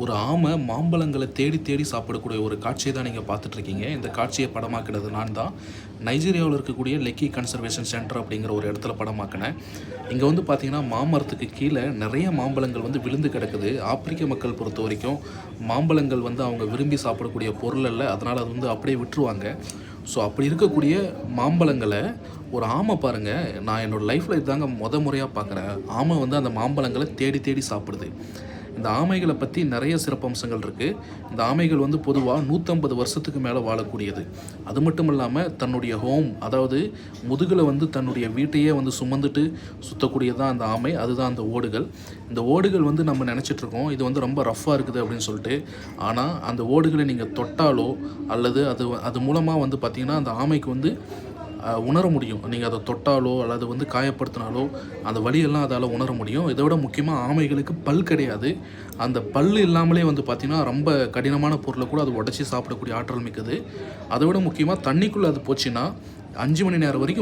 ஒரு ஆமை மாம்பழங்களை தேடி தேடி சாப்பிடக்கூடிய ஒரு காட்சியை தான் நீங்கள் பார்த்துட்ருக்கீங்க. இந்த காட்சியை படமாக்குனது நான் தான். நைஜீரியாவில் இருக்கக்கூடிய லெக்கி கன்சர்வேஷன் சென்டர் அப்படிங்கிற ஒரு இடத்துல படமாக்கினேன். இங்கே வந்து பார்த்திங்கன்னா மாமரத்துக்கு கீழே நிறைய மாம்பழங்கள் வந்து விழுந்து கிடக்குது. ஆப்பிரிக்க மக்கள் பொறுத்த வரைக்கும் மாம்பழங்கள் வந்து அவங்க விரும்பி சாப்பிடக்கூடிய பொருள் அல்ல. அதனால் அது வந்து அப்படியே விட்டுருவாங்க. ஸோ அப்படி இருக்கக்கூடிய மாம்பழங்களை ஒரு ஆமை பாருங்கள், நான் என்னோடய லைஃப்பில் இதுதாங்க முறையாக பார்க்குறேன். ஆமை வந்து அந்த மாம்பழங்களை தேடி தேடி சாப்பிடுது. இந்த ஆமைகளை பற்றி நிறைய சிறப்பம்சங்கள் இருக்குது. இந்த ஆமைகள் வந்து பொதுவாக 150 வருஷத்துக்கு மேலே வாழக்கூடியது. அது மட்டும் இல்லாமல் தன்னுடைய ஹோம், அதாவது முதுகில் வந்து தன்னுடைய வீட்டையே வந்து சுமந்துட்டு சுற்றக்கூடியதான் அந்த ஆமை. அதுதான் அந்த ஓடுகள். இந்த ஓடுகள் வந்து நம்ம நினச்சிட்ருக்கோம் இது வந்து ரொம்ப ரஃப்பாக இருக்குது அப்படின்னு சொல்லிட்டு. ஆனால் அந்த ஓடுகளை நீங்கள் தொட்டாலோ அல்லது அது மூலமாக வந்து பார்த்திங்கன்னா அந்த ஆமைக்கு வந்து உணர முடியும். நீங்கள் அதை தொட்டாலோ அல்லது வந்து காயப்படுத்தினாலோ அந்த வலியெல்லாம் அதால் உணர முடியும். இதை விட முக்கியமாக ஆமைகளுக்கு பல் கிடையாது. அந்த பல் இல்லாமலே வந்து பார்த்திங்கன்னா ரொம்ப கடினமான பொருளை கூட அது உடச்சி சாப்பிடக்கூடிய ஆற்றல் மிக்கது. அதை விட முக்கியமாக தண்ணிக்குள்ளே அது போச்சுன்னா 5 மணி நேரம் வரைக்கும்